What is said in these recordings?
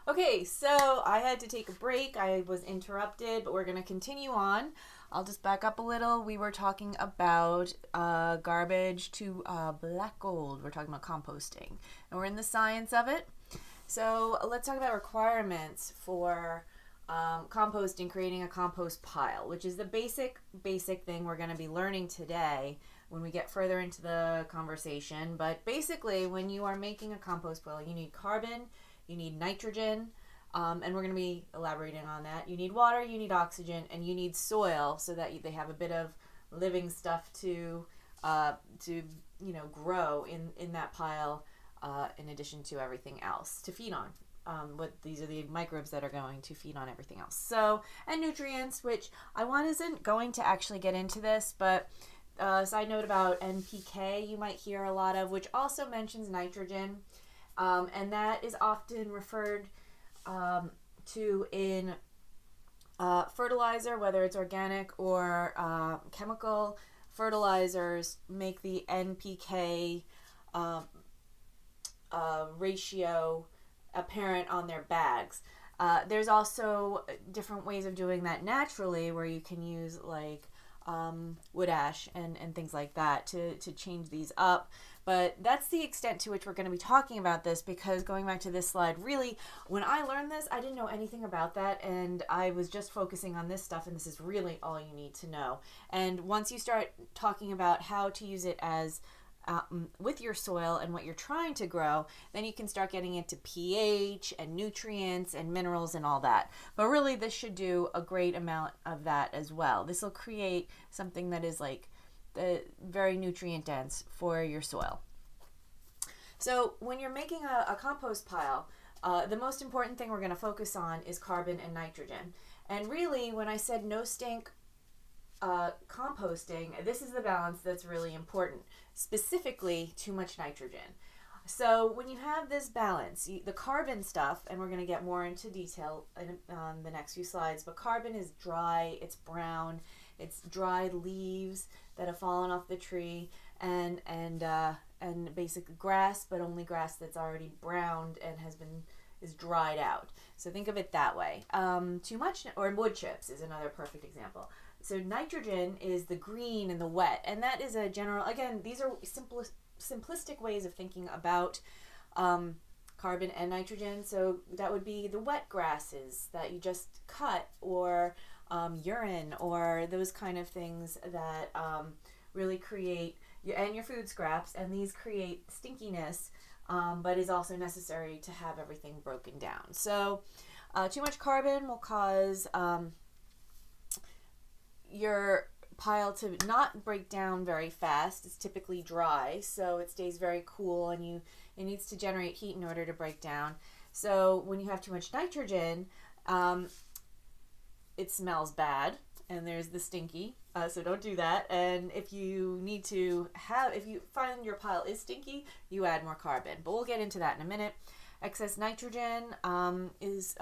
Okay, so I had to take a break. I was interrupted, but we're going to continue on. I'll just back up a little. We were talking about garbage to black gold. We're talking about composting, and we're in the science of it. So let's talk about requirements for composting, creating a compost pile, which is the basic thing we're going to be learning today when we get further into the conversation. But basically, when you are making a compost pile, you need carbon, you need nitrogen, and we're going to be elaborating on that. You need water, you need oxygen, and you need soil so that they have a bit of living stuff to grow in that pile, in addition to everything else to feed on. These are the microbes that are going to feed on everything else. So, and nutrients, which isn't going to actually get into this, but side note about NPK you might hear a lot of, which also mentions nitrogen. And that is often referred to in fertilizer, whether it's organic or chemical. Fertilizers make the NPK ratio apparent on their bags. There's also different ways of doing that naturally, where you can use like wood ash and things like that to change these up. But that's the extent to which we're going to be talking about this, because going back to this slide, really, when I learned this, I didn't know anything about that, and I was just focusing on this stuff, and this is really all you need to know. And once you start talking about how to use it as with your soil and what you're trying to grow, then you can start getting into pH and nutrients and minerals and all that. But really, this should do a great amount of that as well. This will create something that is like very nutrient dense for your soil. So when you're making a compost pile, the most important thing we're going to focus on is carbon and nitrogen. And really, when I said no stink composting, this is the balance that's really important, specifically too much nitrogen. So when you have this balance, the carbon stuff, and we're going to get more into detail on the next few slides, but carbon is dry, it's brown, it's dried leaves that have fallen off the tree, and basic grass, but only grass that's already browned and is dried out. So think of it that way. Too much, or wood chips is another perfect example. So nitrogen is the green and the wet, and that is a general, again, these are simplistic ways of thinking about carbon and nitrogen. So that would be the wet grasses that you just cut, or urine, or those kind of things that really create, and your food scraps, and these create stinkiness, but is also necessary to have everything broken down. So too much carbon will cause your pile to not break down very fast. It's typically dry, so it stays very cool, and it needs to generate heat in order to break down. So when you have too much nitrogen, it smells bad, and there's the stinky, so don't do that. And if you find your pile is stinky, you add more carbon, but we'll get into that in a minute. Excess nitrogen is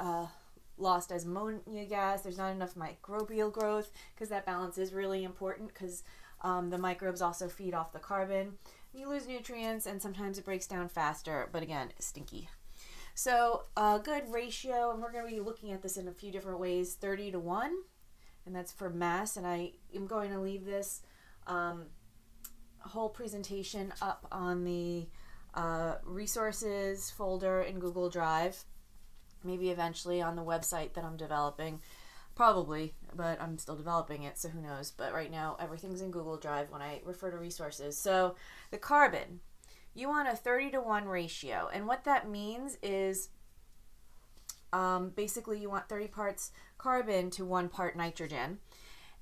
lost as ammonia gas. There's not enough microbial growth, because that balance is really important, because the microbes also feed off the carbon. You lose nutrients, and sometimes it breaks down faster, but again, stinky. So a good ratio, and we're going to be looking at this in a few different ways, 30-1, and that's for mass. And I am going to leave this whole presentation up on the resources folder in Google Drive, maybe eventually on the website that I'm developing, probably, but I'm still developing it, so who knows. But right now, everything's in Google Drive when I refer to resources. So the carbon, you want a 30-1 ratio, and what that means is basically you want 30 parts carbon to 1 part nitrogen.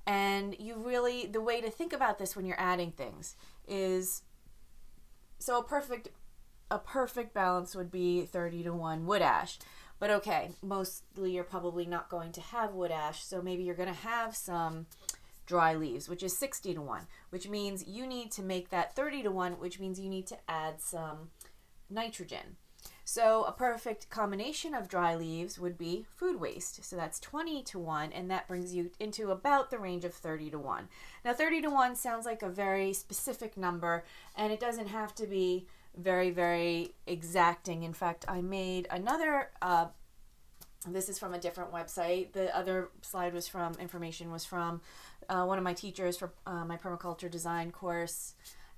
And the way to think about this when you're adding things is, so a perfect balance would be 30-1 wood ash. But okay, mostly you're probably not going to have wood ash, so maybe you're going to have some dry leaves, which is 60-1, which means you need to make that 30-1, which means you need to add some nitrogen. So a perfect combination of dry leaves would be food waste. So that's 20-1, and that brings you into about the range of 30-1. Now 30-1 sounds like a very specific number, and it doesn't have to be very, very exacting. In fact, I made another This is from a different website. The other slide was from, information was from one of my teachers for my permaculture design course.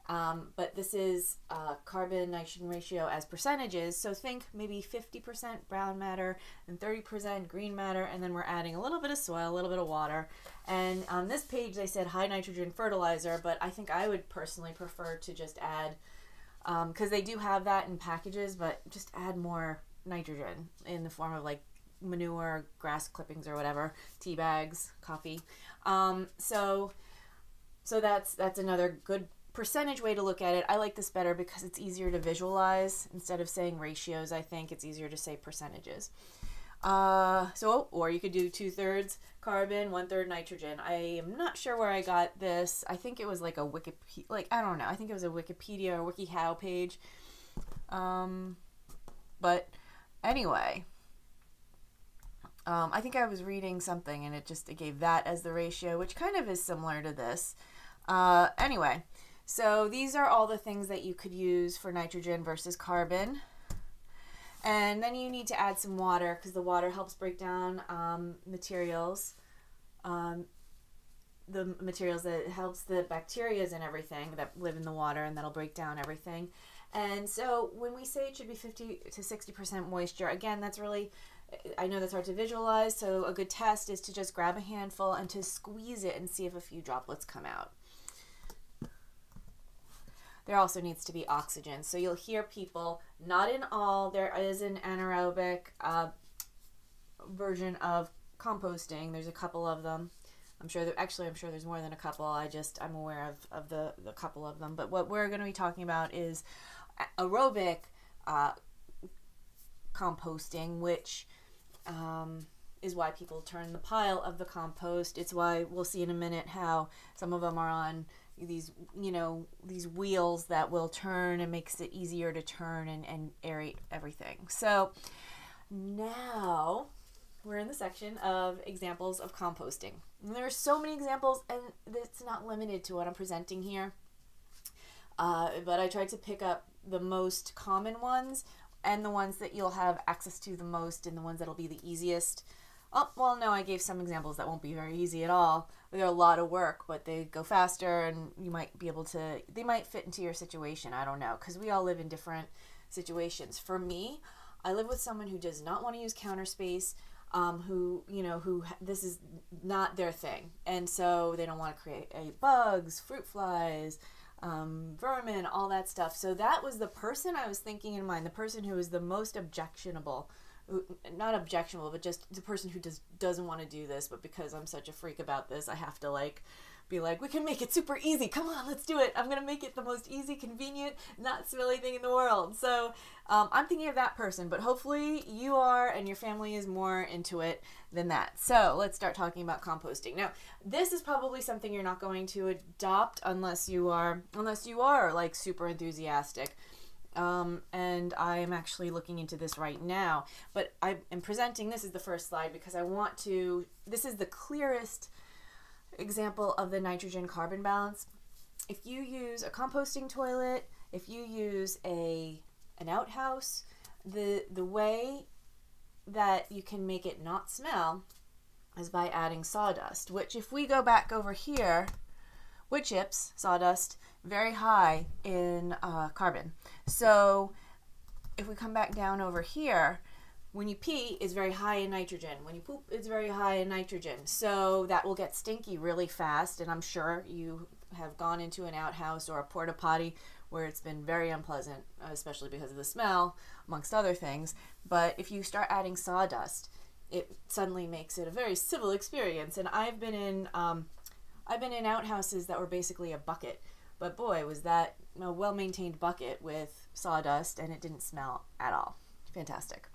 But this is carbon nitrogen ratio as percentages. So think maybe 50% brown matter and 30% green matter, and then we're adding a little bit of soil, a little bit of water. And on this page they said high nitrogen fertilizer, but I think I would personally prefer to just add, because they do have that in packages, but just add more nitrogen in the form of like manure, grass clippings or whatever, tea bags, coffee. So that's another good percentage way to look at it. I like this better because it's easier to visualize. Instead of saying ratios, I think it's easier to say percentages. Or you could do 2/3 carbon, 1/3 nitrogen. I am not sure where I got this. I think it was like a Wikipedia, I don't know. I think it was a Wikipedia or WikiHow page. But anyway, I think I was reading something and it gave that as the ratio, which kind of is similar to this. Anyway, so these are all the things that you could use for nitrogen versus carbon. And then you need to add some water because the water helps break down materials. The materials that helps the bacteria and everything that live in the water, and that'll break down everything. And so when we say it should be 50 to 60% moisture, again, that's really, I know that's hard to visualize, so a good test is to just grab a handful and to squeeze it and see if a few droplets come out. There also needs to be oxygen. So you'll hear people, not in all, there is an anaerobic version of composting. There's a couple of them. I'm sure there's more than a couple. I'm aware of the couple of them. But what we're going to be talking about is aerobic composting, which is why people turn the pile of the compost. It's why we'll see in a minute how some of them are on these wheels that will turn and makes it easier to turn and aerate everything. So now we're in the section of examples of composting. And there are so many examples, and it's not limited to what I'm presenting here. But I tried to pick up the most common ones and the ones that you'll have access to the most and the ones that'll be the easiest. Oh, well, no, I gave some examples that won't be very easy at all. They're a lot of work, but they go faster and you might be able to, they might fit into your situation. I don't know, because we all live in different situations. For me, I live with someone who does not want to use counter space, who this is not their thing. And so they don't want to create bugs, fruit flies, vermin, all that stuff. So that was the person I was thinking in mind, the person who is the most objectionable. Not objectionable, but just the person who doesn't want to do this, but because I'm such a freak about this, I have to be like, we can make it super easy. Come on, let's do it. I'm going to make it the most easy, convenient, not smelly thing in the world. So I'm thinking of that person, but hopefully you are and your family is more into it than that. So let's start talking about composting. Now, this is probably something you're not going to adopt unless you are like super enthusiastic. And I am actually looking into this right now, but I am presenting, this is the first slide because this is the clearest example of the nitrogen carbon balance. If you use a composting toilet, if you use an outhouse, the way that you can make it not smell is by adding sawdust, which if we go back over here, wood chips, sawdust, very high in carbon. So if we come back down over here, when you pee, it's very high in nitrogen. When you poop, it's very high in nitrogen. So that will get stinky really fast. And I'm sure you have gone into an outhouse or a porta potty where it's been very unpleasant, especially because of the smell, amongst other things. But if you start adding sawdust, it suddenly makes it a very civil experience. And I've been in outhouses that were basically a bucket. But boy, was that a well-maintained bucket with sawdust, and it didn't smell at all. Fantastic.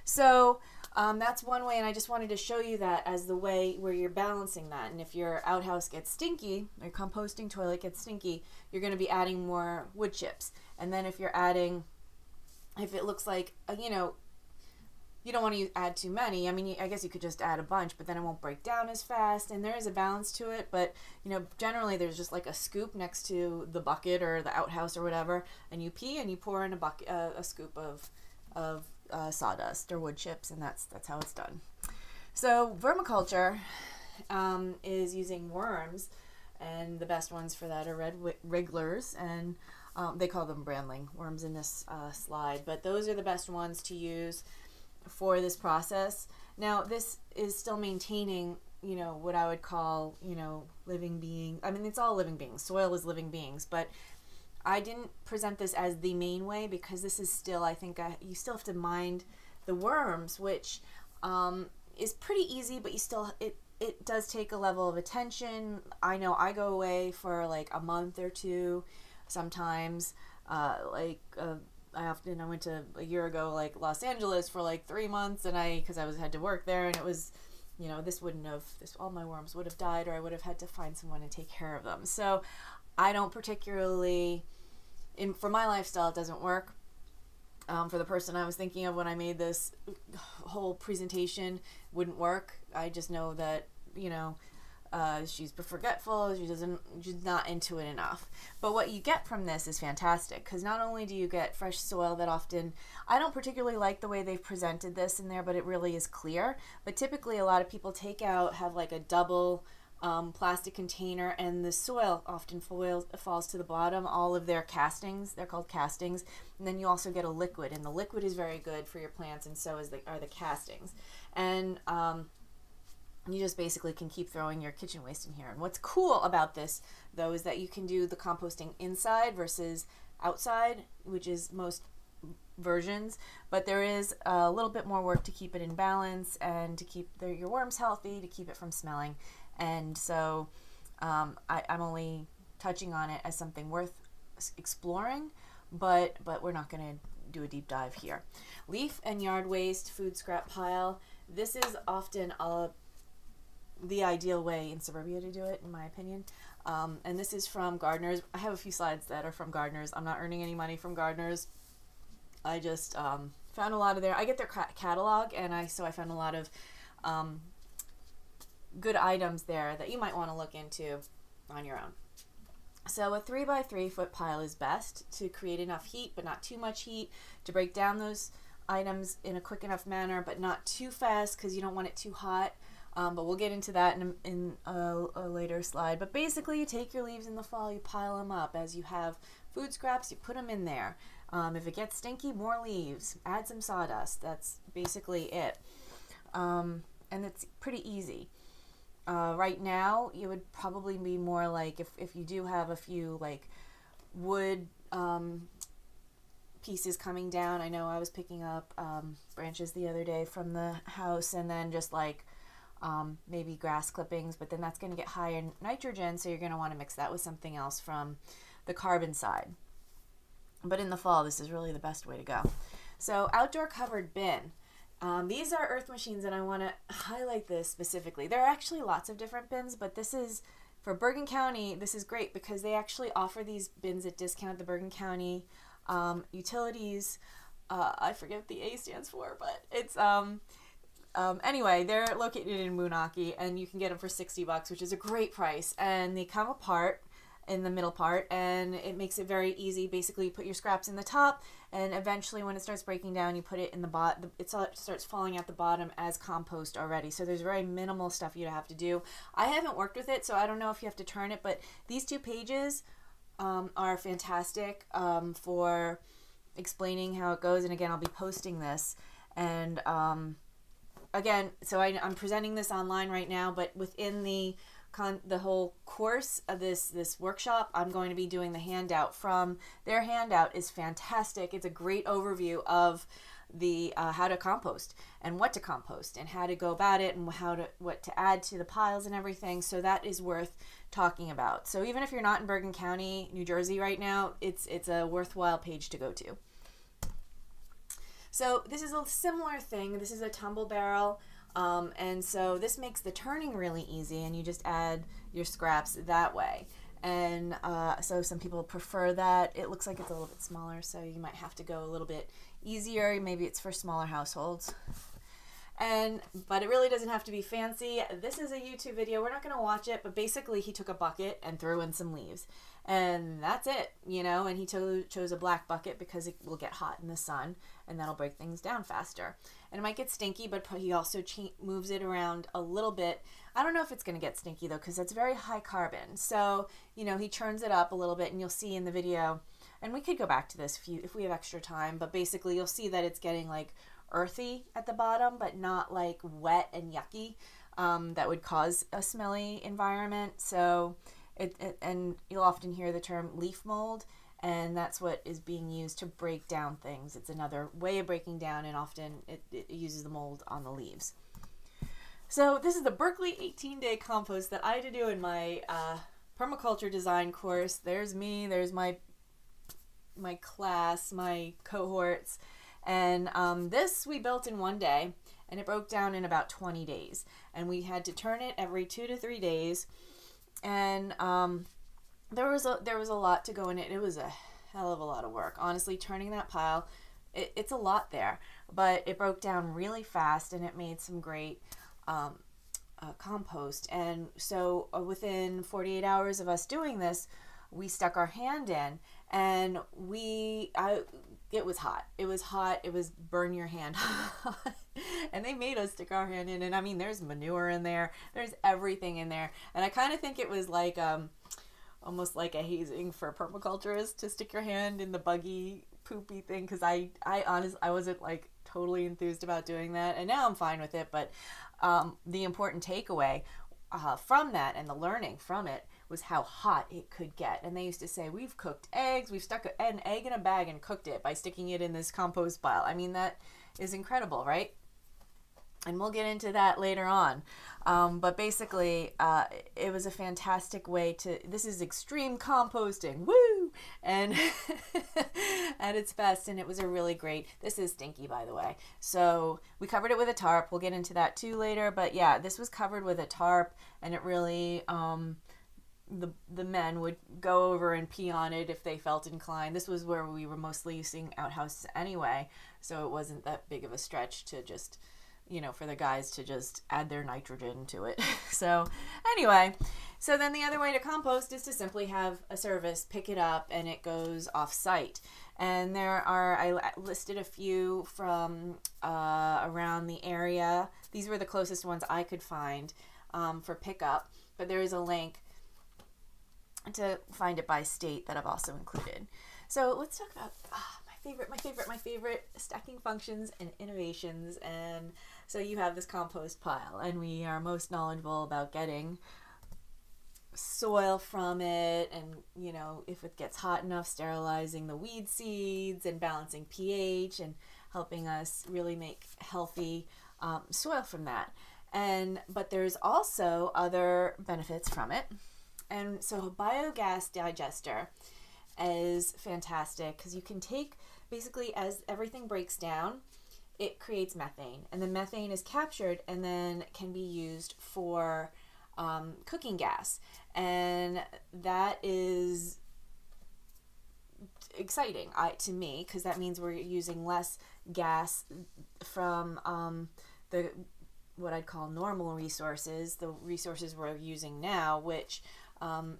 So that's one way, and I just wanted to show you that as the way where you're balancing that. And if your outhouse gets stinky, or your composting toilet gets stinky, you're going to be adding more wood chips. And then if it looks like, you don't want to add too many. I mean, I guess you could just add a bunch, but then it won't break down as fast, and there is a balance to it. But generally there's just like a scoop next to the bucket or the outhouse or whatever, and you pee and you pour in a scoop of sawdust or wood chips, and that's how it's done. So vermiculture is using worms, and the best ones for that are red wrigglers, and they call them brandling worms in this slide, but those are the best ones to use for this process. Now this is still maintaining, you know, what I would call, you know, living being. I mean, it's all living beings. Soil is living beings, but I didn't present this as the main way because this is still, I think, you still have to mind the worms, which is pretty easy, but you still, it does take a level of attention. I know I go away for like a month or two sometimes. I went to a year ago, like Los Angeles for like 3 months, and because I had to work there, and it was, you know, all my worms would have died, or I would have had to find someone to take care of them. So I don't particularly, for my lifestyle, it doesn't work. For the person I was thinking of when I made this whole presentation, wouldn't work. I just know that, you know, she's forgetful, she's not into it enough. But what you get from this is fantastic, because not only do you get fresh soil that often, I don't particularly like the way they've presented this in there, but it really is clear. But typically a lot of people have like a double plastic container, and the soil often falls to the bottom. All of their castings, they're called castings, and then you also get a liquid, and the liquid is very good for your plants, and so are the castings. And you just basically can keep throwing your kitchen waste in here. And what's cool about this, though, is that you can do the composting inside versus outside, which is most versions, but there is a little bit more work to keep it in balance and to keep your worms healthy, to keep it from smelling. And so I'm only touching on it as something worth exploring, but we're not going to do a deep dive here. Leaf and yard waste food scrap pile. This is often the ideal way in suburbia to do it, in my opinion. And this is from gardeners. I have a few slides that are from gardeners. I'm not earning any money from gardeners. I just found a lot of I get their catalog, and I found a lot of good items there that you might want to look into on your own. So a 3 by 3 foot pile is best to create enough heat, but not too much heat, to break down those items in a quick enough manner, but not too fast because you don't want it too hot. But we'll get into that in a later slide. But basically, you take your leaves in the fall, you pile them up. As you have food scraps, you put them in there. If it gets stinky, more leaves. Add some sawdust. That's basically it. And it's pretty easy. Right now, it would probably be more like if you do have a few like wood pieces coming down. I know I was picking up branches the other day from the house, and then just like maybe grass clippings, but then that's going to get high in nitrogen, so you're going to want to mix that with something else from the carbon side. But in the fall, this is really the best way to go. So outdoor covered bin. These are earth machines, and I want to highlight this specifically. There are actually lots of different bins, but this is, for Bergen County, this is great because they actually offer these bins at discount. The Bergen County Utilities, I forget what the A stands for, but it's anyway, they're located in Moonachie, and you can get them for $60, which is a great price. And they come apart in the middle part, and it makes it very easy. Basically, you put your scraps in the top, and eventually when it starts breaking down, you put it in the bottom. It starts falling at the bottom as compost already. So there's very minimal stuff you have to do. I haven't worked with it, so I don't know if you have to turn it, but these 2 pages are fantastic for explaining how it goes. And again, I'll be posting this. And again, so I'm presenting this online right now, but within the whole course of this workshop, I'm going to be doing the handout from their handout. Is fantastic. It's a great overview of the how to compost and what to compost and how to go about it and what to add to the piles and everything. So that is worth talking about. So even if you're not in Bergen County, New Jersey right now, it's a worthwhile page to go to. So this is a similar thing. This is a tumble barrel. And so this makes the turning really easy, and you just add your scraps that way. And so some people prefer that. It looks like it's a little bit smaller, so you might have to go a little bit easier. Maybe it's for smaller households. But it really doesn't have to be fancy. This is a YouTube video. We're not going to watch it, but basically he took a bucket and threw in some leaves. and that's it, you know. And he chose a black bucket because it will get hot in the sun, and that'll break things down faster. And it might get stinky, but he also moves it around a little bit. I don't know if it's going to get stinky though, because it's very high carbon. So, you know, he churns it up a little bit, and you'll see in the video, and we could go back to this if we have extra time, but basically you'll see that it's getting like earthy at the bottom, but not like wet and yucky. That would cause a smelly environment. So and you'll often hear the term leaf mold, and that's what is being used to break down things. It's another way of breaking down, and often it uses the mold on the leaves. So this is the Berkeley 18-day compost that I had to do in my permaculture design course. There's me, there's my class, my cohorts, and this we built in one day, and it broke down in about 20 days, and we had to turn it every 2 to 3 days. And there was a lot to go in it. It was a hell of a lot of work. Honestly, turning that pile, it's a lot there. But it broke down really fast, and it made some great compost. And so within 48 hours of us doing this, we stuck our hand in, and it was hot. It was hot. It was burn your hand hot. And they made us stick our hand in. And I mean, there's manure in there. There's everything in there. And I kind of think it was like almost like a hazing for permaculturists to stick your hand in the buggy, poopy thing. Because I honestly, I wasn't like totally enthused about doing that. And now I'm fine with it. But the important takeaway from that and the learning from it was how hot it could get. And they used to say, we've cooked eggs, we've stuck an egg in a bag and cooked it by sticking it in this compost pile. I mean, that is incredible, right? And we'll get into that later on. But basically, it was a fantastic way this is extreme composting, woo! And at its best, and it was a really great, this is stinky, by the way. So we covered it with a tarp. We'll get into that too later. But yeah, this was covered with a tarp, and it really, the men would go over and pee on it if they felt inclined. This was where we were mostly using outhouses anyway, so it wasn't that big of a stretch to just, you know, for the guys to just add their nitrogen to it. So anyway, so then the other way to compost is to simply have a service pick it up, and it goes off site. And I listed a few from around the area. These were the closest ones I could find for pickup, but there is a link to find it by state that I've also included. So let's talk about my favorite stacking functions and innovations. And so you have this compost pile, and we are most knowledgeable about getting soil from it, and, you know, if it gets hot enough, sterilizing the weed seeds and balancing pH and helping us really make healthy soil from that. But there's also other benefits from it. And so Biogas Digester is fantastic because you can take, basically, as everything breaks down, it creates methane, and the methane is captured and then can be used for cooking gas, and that is exciting to me, because that means we're using less gas from what I'd call normal resources, the resources we're using now, which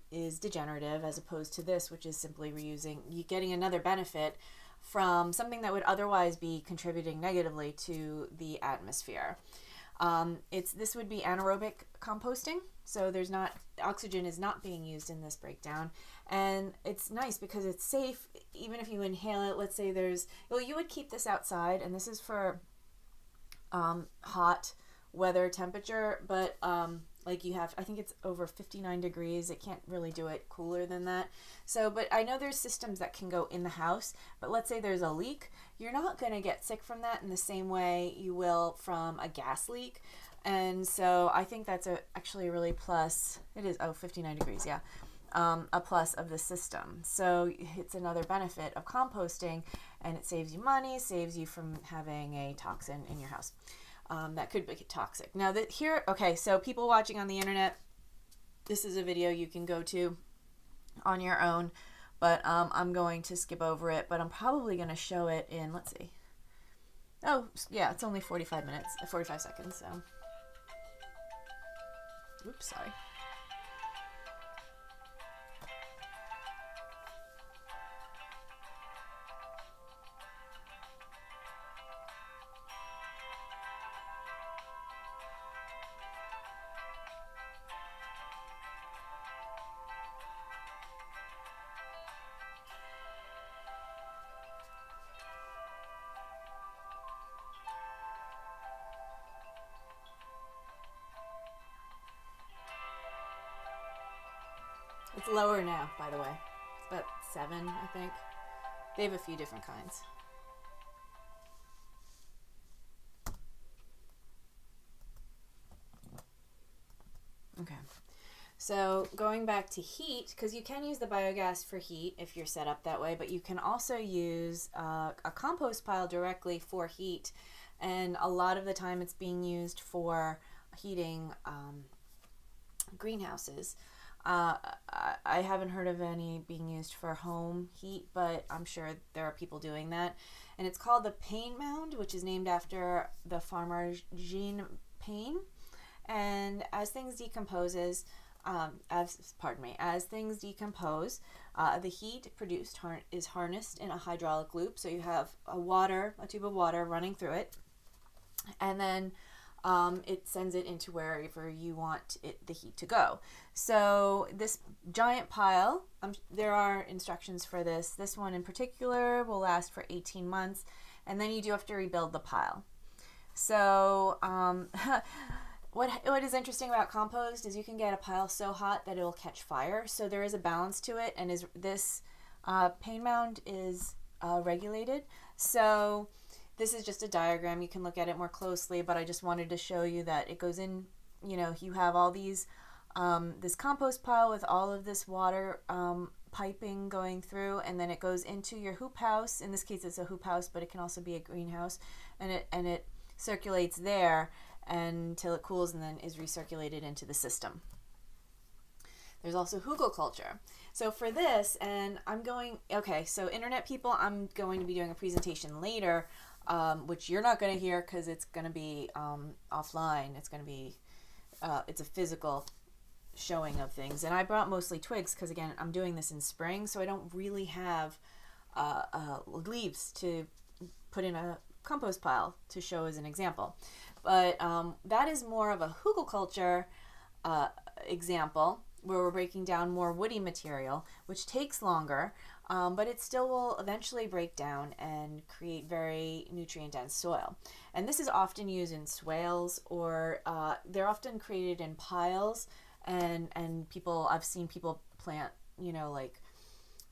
is degenerative, as opposed to this, which is simply reusing. You're getting another benefit from something that would otherwise be contributing negatively to the atmosphere. This would be anaerobic composting, so oxygen is not being used in this breakdown, and it's nice because it's safe. Even if you inhale it, let's say you would keep this outside, and this is for hot weather temperature, but like I think it's over 59 degrees. It can't really do it cooler than that. So, but I know there's systems that can go in the house, but let's say there's a leak. You're not going to get sick from that in the same way you will from a gas leak. And so I think that's actually a really plus. It is, 59 degrees, yeah. A plus of the system. So it's another benefit of composting, and it saves you money, saves you from having a toxin in your house. That could make it toxic. Now so people watching on the internet, this is a video you can go to on your own, but I'm going to skip over it, but I'm probably going to show it in, let's see. Oh, yeah, it's only 45 seconds, so. Oops, sorry. It's lower now, by the way. It's about 7, I think. They have a few different kinds. Okay. So going back to heat, because you can use the biogas for heat if you're set up that way, but you can also use a compost pile directly for heat. And a lot of the time it's being used for heating greenhouses. I haven't heard of any being used for home heat, but I'm sure there are people doing that. And it's called the Pain Mound, which is named after the farmer Jean Pain. And as things decomposes, as things decompose, the heat produced is harnessed in a hydraulic loop. So you have a tube of water running through it, and then it sends it into wherever you want the heat to go. So this giant pile, there are instructions for this. This one in particular will last for 18 months, and then you do have to rebuild the pile. So what is interesting about compost is you can get a pile so hot that it'll catch fire. So there is a balance to it, and this pain mound is regulated. So this is just a diagram. You can look at it more closely, but I just wanted to show you that it goes in, you have all these, this compost pile with all of this water piping going through, and then it goes into your hoop house. In this case, it's a hoop house, but it can also be a greenhouse, and it circulates there until it cools and then is recirculated into the system. There's also hugelkultur. So for this, and so internet people, I'm going to be doing a presentation later, which you're not going to hear because it's going to be offline. It's going to be, it's a physical showing of things. And I brought mostly twigs because, again, I'm doing this in spring, so I don't really have leaves to put in a compost pile to show as an example. But that is more of a hugelkultur example, where we're breaking down more woody material, which takes longer, but it still will eventually break down and create very nutrient-dense soil. And this is often used in swales, or they're often created in piles, and I've seen people plant, like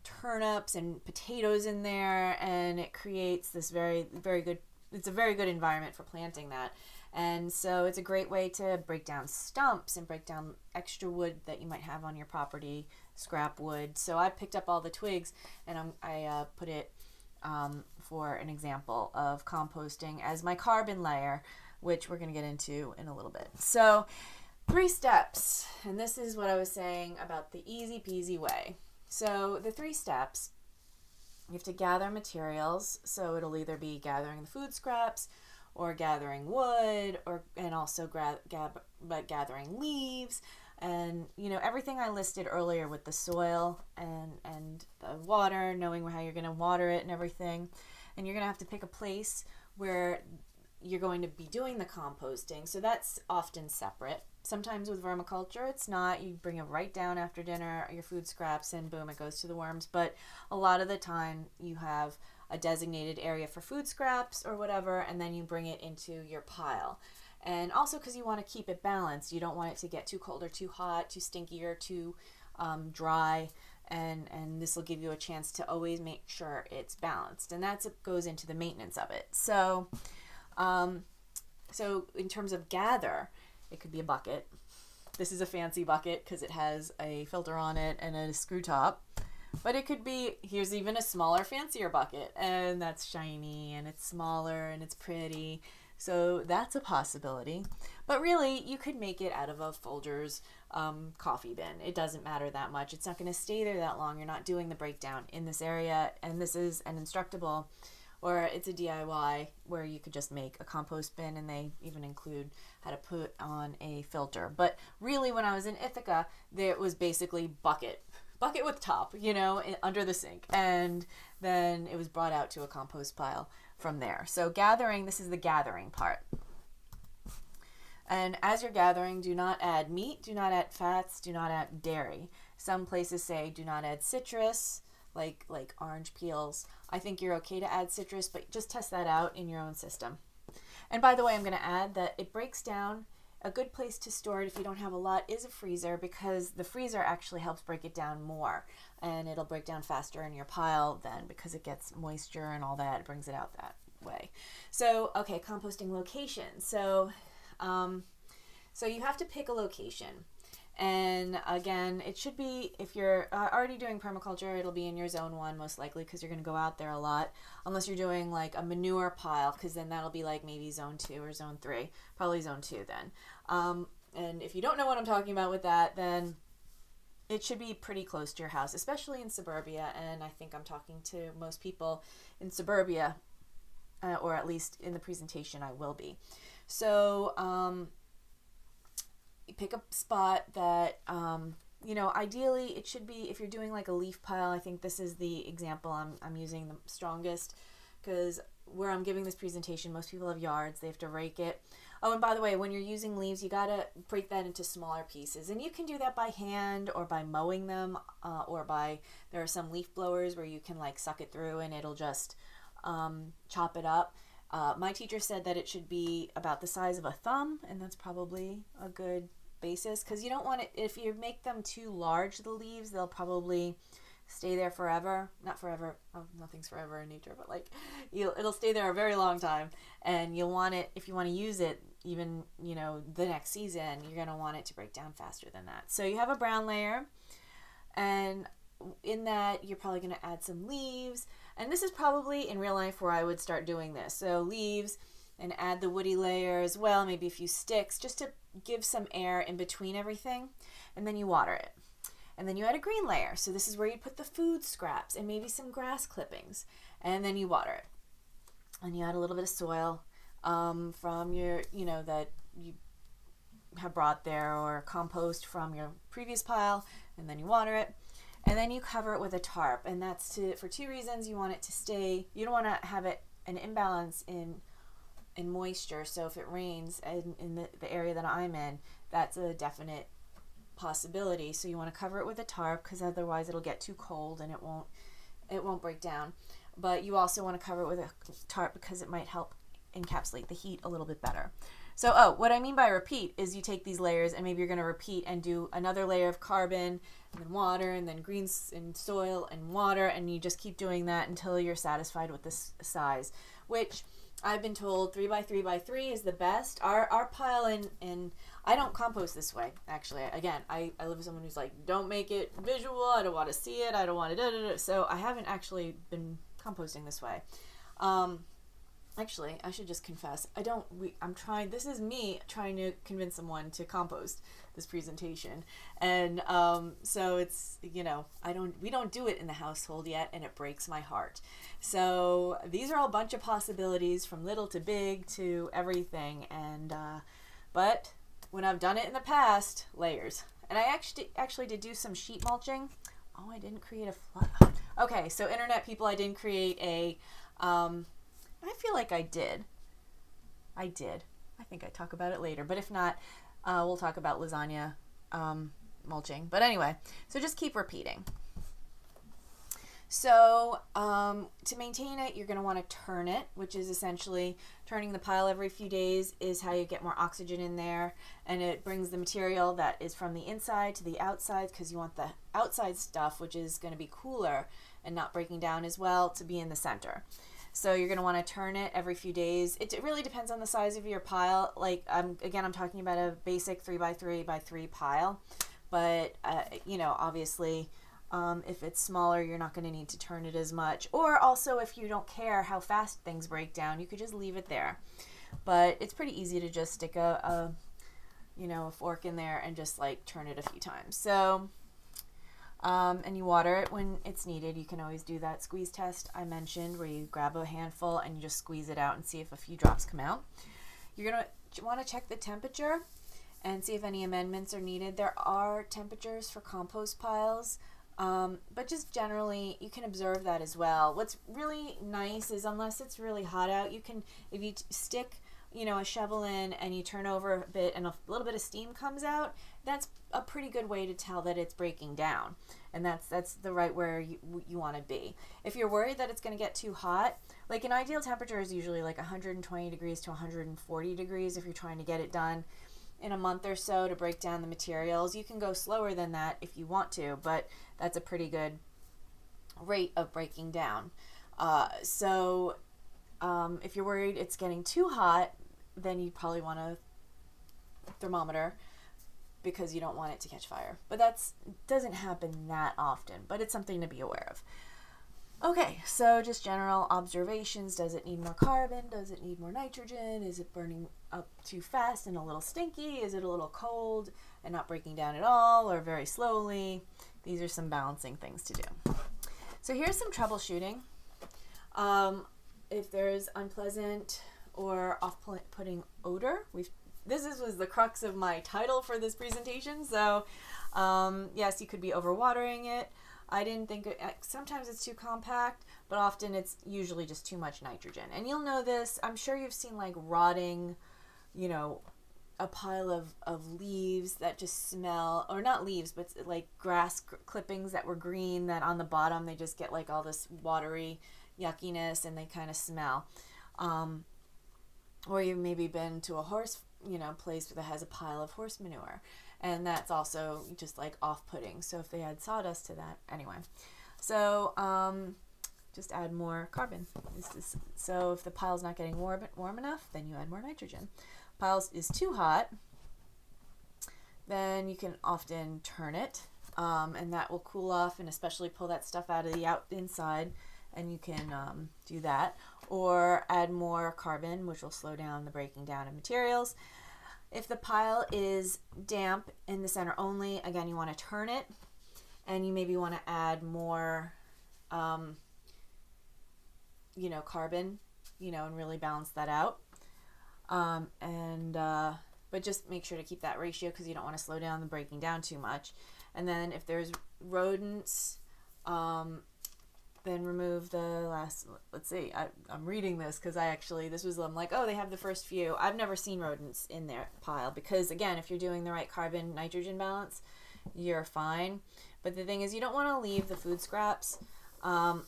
turnips and potatoes in there, and it creates this very, very good, it's a very good environment for planting that. And so it's a great way to break down stumps and break down extra wood that you might have on your property, scrap wood. So I picked up all the twigs, and I put it for an example of composting as my carbon layer, which we're going to get into in a little bit. So 3 steps, and this is what I was saying about the easy peasy way. So the 3 steps, you have to gather materials. So it'll either be gathering the food scraps, or gathering wood, and also gathering leaves, and everything I listed earlier with the soil and the water, knowing how you're going to water it and everything. And you're going to have to pick a place where you're going to be doing the composting. So that's often separate. Sometimes with vermiculture, it's not. You bring it right down after dinner, your food scraps, and boom, it goes to the worms. But a lot of the time you have a designated area for food scraps or whatever, and then you bring it into your pile. And also because you want to keep it balanced. You don't want it to get too cold or too hot, too stinky or too dry, and this will give you a chance to always make sure it's balanced. And that goes into the maintenance of it. So in terms of gather, it could be a bucket. This is a fancy bucket because it has a filter on it and a screw top. But it could be, here's even a smaller, fancier bucket, and that's shiny, and it's smaller, and it's pretty. So that's a possibility. But really, you could make it out of a Folgers coffee bin. It doesn't matter that much. It's not going to stay there that long. You're not doing the breakdown in this area, and this is an Instructable, or it's a DIY where you could just make a compost bin, and they even include how to put on a filter. But really, when I was in Ithaca, there was basically bucket with top, under the sink. And then it was brought out to a compost pile from there. So gathering, this is the gathering part. And as you're gathering, do not add meat, do not add fats, do not add dairy. Some places say do not add citrus, like orange peels. I think you're okay to add citrus, but just test that out in your own system. And by the way, I'm going to add that it breaks down a good place to store it if you don't have a lot is a freezer, because the freezer actually helps break it down more, and it'll break down faster in your pile then, because it gets moisture and all that, it brings it out that way. So, okay, composting location. So you have to pick a location. And again, it should be, if you're already doing permaculture, it'll be in your zone 1 most likely, because you're going to go out there a lot, unless you're doing like a manure pile, because then that'll be like maybe zone 2 or zone 3, probably zone 2 then. And if you don't know what I'm talking about with that, then it should be pretty close to your house, especially in suburbia. And I think I'm talking to most people in suburbia, or at least in the presentation I will be. So you pick a spot that, ideally it should be, if you're doing like a leaf pile, I think this is the example I'm using the strongest, because where I'm giving this presentation, most people have yards, they have to rake it. Oh, and by the way, when you're using leaves, you gotta break that into smaller pieces, and you can do that by hand or by mowing them, there are some leaf blowers where you can like suck it through and it'll just chop it up. My teacher said that it should be about the size of a thumb, and that's probably a good basis, because you don't want it, if you make them too large, the leaves, they'll probably stay there forever. Not forever, nothing's forever in nature, but like it'll stay there a very long time, and you'll want it, if you want to use it even the next season, you're going to want it to break down faster than that. So you have a brown layer, and in that you're probably going to add some leaves, and this is probably in real life where I would start doing this. So leaves, and add the woody layer as well, maybe a few sticks, just to give some air in between everything, and then you water it. And then you add a green layer, so this is where you put the food scraps and maybe some grass clippings, and then you water it. And you add a little bit of soil from your, that you have brought there, or compost from your previous pile, and then you water it. And then you cover it with a tarp, and that's for 2 reasons. You want it to stay, you don't want to have an imbalance in moisture, so if it rains in the area that I'm in, that's a definite possibility. So you want to cover it with a tarp, because otherwise it'll get too cold and it won't break down. But you also want to cover it with a tarp because it might help encapsulate the heat a little bit better. So, what I mean by repeat is you take these layers, and maybe you're going to repeat and do another layer of carbon, and then water, and then greens and soil and water, and you just keep doing that until you're satisfied with this size, which I've been told 3 by 3 by 3 is the best. Our pile in I don't compost this way, actually. Again, I live with someone who's like, don't make it visual, I don't want to see it, I don't want to so I haven't actually been composting this way. Actually, I should just confess, I'm trying, this is me trying to convince someone to compost this presentation. And so it's, we don't do it in the household yet, and it breaks my heart. So these are all a bunch of possibilities, from little to big to everything. And but when I've done it in the past, layers. And I actually did do some sheet mulching. Oh, I didn't create a flood. Okay, so internet people, I didn't create a I feel like I did. I think I talk about it later, but if not, we'll talk about lasagna mulching. But anyway, so just keep repeating. So to maintain it, you're going to want to turn it, which is essentially turning the pile every few days is how you get more oxygen in there, and it brings the material that is from the inside to the outside, because you want the outside stuff, which is going to be cooler and not breaking down as well, to be in the center. So you're going to want to turn it every few days. It really depends on the size of your pile. Like, again, I'm talking about a basic 3 by 3 by 3 pile. But, obviously, if it's smaller, you're not going to need to turn it as much. Or also, if you don't care how fast things break down, you could just leave it there. But it's pretty easy to just stick a fork in there and just, turn it a few times. So, and you water it when it's needed. You can always do that squeeze test I mentioned, where you grab a handful and you just squeeze it out and see if a few drops come out. You're going to want to check the temperature and see if any amendments are needed. There are temperatures for compost piles, but just generally you can observe that as well. What's really nice is, unless it's really hot out, you can, if you stick a shovel in and you turn over a bit and a little bit of steam comes out, that's a pretty good way to tell that it's breaking down, and that's the right where you want to be. If you're worried that it's going to get too hot, like an ideal temperature is usually like 120 degrees to 140 degrees if you're trying to get it done. in a month or so to break down the materials. You can go slower than that if you want to, but that's a pretty good rate of breaking down. If you're worried it's getting too hot, then you probably want a thermometer because you don't want it to catch fire. But that doesn't happen that often, but it's something to be aware of. Okay, so just general observations. Does it need more carbon? Does it need more nitrogen? Is it burning up too fast and a little stinky? Is it a little cold and not breaking down at all or very slowly? These are some balancing things to do. So here's some troubleshooting. If there's unpleasant or off-putting odor, this was the crux of my title for this presentation. So yes, you could be overwatering it. I didn't think sometimes it's too compact, but often it's usually just too much nitrogen. And you'll know this, I'm sure you've seen like rotting, a pile of leaves that just smell, or not leaves, but like grass clippings that were green that on the bottom they just get like all this watery yuckiness and they kind of smell. Or you've maybe been to a horse, place that has a pile of horse manure. And that's also just like off-putting. So if they add sawdust to that, anyway. So just add more carbon. So if the pile's not getting warm enough, then you add more nitrogen. Pile is too hot, then you can often turn it, and that will cool off and especially pull that stuff out of the inside, and you can do that. Or add more carbon, which will slow down the breaking down of materials. If the pile is damp in the center only, again, you want to turn it, and you maybe want to add more, carbon, and really balance that out. But just make sure to keep that ratio because you don't want to slow down the breaking down too much. And then if there's rodents, then remove the last, let's see, I'm reading this because I'm like, oh, they have the first few. I've never seen rodents in their pile because, again, if you're doing the right carbon nitrogen balance, you're fine. But the thing is, you don't want to leave the food scraps on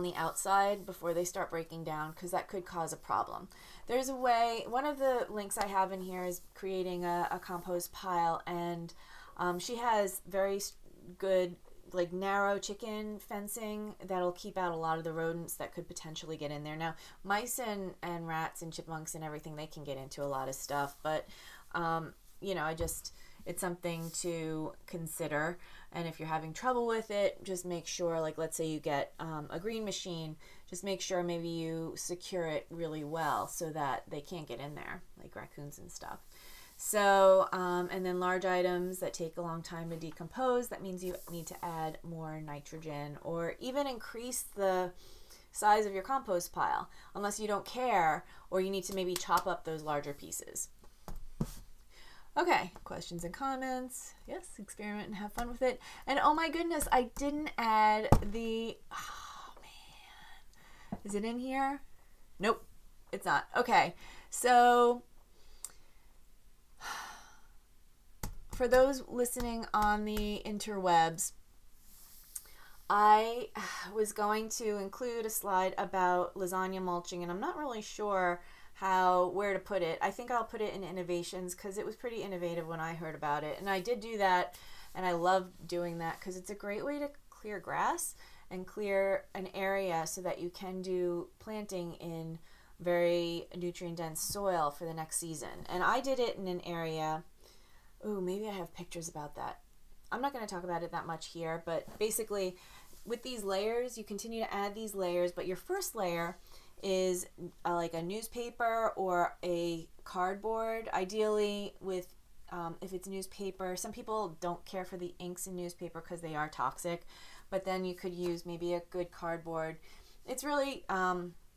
the outside before they start breaking down because that could cause a problem. There's a way, one of the links I have in here is creating a compost pile, and she has very good like narrow chicken fencing that'll keep out a lot of the rodents that could potentially get in there. Now, mice and rats and chipmunks and everything, they can get into a lot of stuff, but it's something to consider. And if you're having trouble with it, just make sure, like let's say you get a green machine, just make sure maybe you secure it really well so that they can't get in there, like raccoons and stuff. So, and then large items that take a long time to decompose, that means you need to add more nitrogen or even increase the size of your compost pile, unless you don't care or you need to maybe chop up those larger pieces. Okay, questions and comments. Yes, experiment and have fun with it. And oh my goodness, I didn't add oh man. Is it in here? Nope, it's not. Okay, so for those listening on the interwebs, I was going to include a slide about lasagna mulching, and I'm not really sure where to put it. I think I'll put it in innovations because it was pretty innovative when I heard about it. And I did do that, and I love doing that because it's a great way to clear grass and clear an area so that you can do planting in very nutrient-dense soil for the next season. And I did it in an area. Ooh, maybe I have pictures about that. I'm not going to talk about it that much here, but basically with these layers, you continue to add these layers, but your first layer is like a newspaper or a cardboard, ideally with, if it's newspaper. Some people don't care for the inks in newspaper because they are toxic, but then you could use maybe a good cardboard. It's really,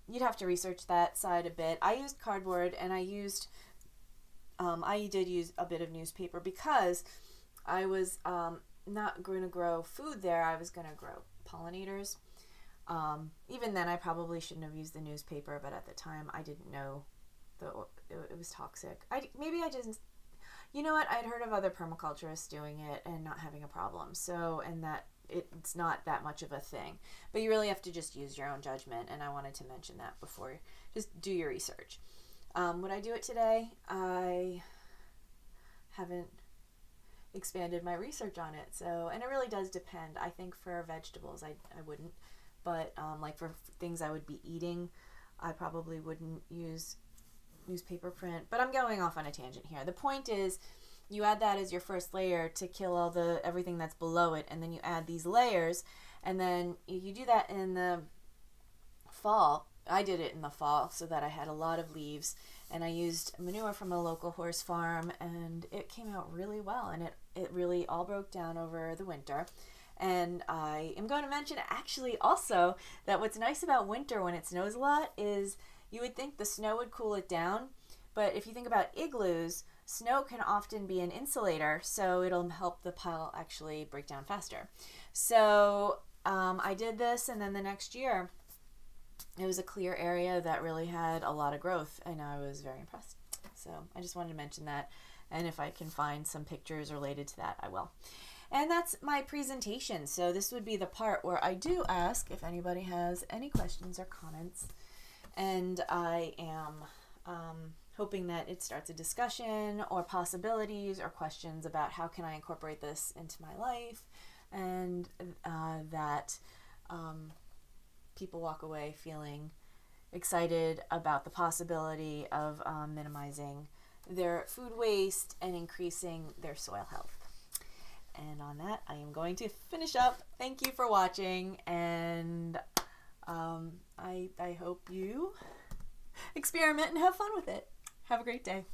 you'd have to research that side a bit. I used cardboard, and I did use a bit of newspaper because I was not going to grow food there. I was going to grow pollinators. Even then, I probably shouldn't have used the newspaper, but at the time, I didn't know it was toxic. Maybe I didn't. You know what? I'd heard of other permaculturists doing it and not having a problem. So, and that it's not that much of a thing. But you really have to just use your own judgment, and I wanted to mention that before. Just do your research. Would I do it today? I haven't expanded my research on it. So, and it really does depend. I think for vegetables, I wouldn't. But like for things I would be eating, I probably wouldn't use newspaper print. But I'm going off on a tangent here. The point is, you add that as your first layer to kill all the everything that's below it, and then you add these layers, and then you do that in the fall. I did it in the fall so that I had a lot of leaves, and I used manure from a local horse farm, and it came out really well, and it really all broke down over the winter. And I am going to mention actually also that what's nice about winter when it snows a lot is you would think the snow would cool it down, but if you think about igloos, snow can often be an insulator, so it'll help the pile actually break down faster. So I did this, and then the next year it was a clear area that really had a lot of growth, and I was very impressed. So I just wanted to mention that, and if I can find some pictures related to that, I will. And that's my presentation. So this would be the part where I do ask if anybody has any questions or comments, and I am hoping that it starts a discussion or possibilities or questions about how can I incorporate this into my life, and that people walk away feeling excited about the possibility of minimizing their food waste and increasing their soil health. And on that, I am going to finish up. Thank you for watching, and I hope you experiment and have fun with it. Have a great day.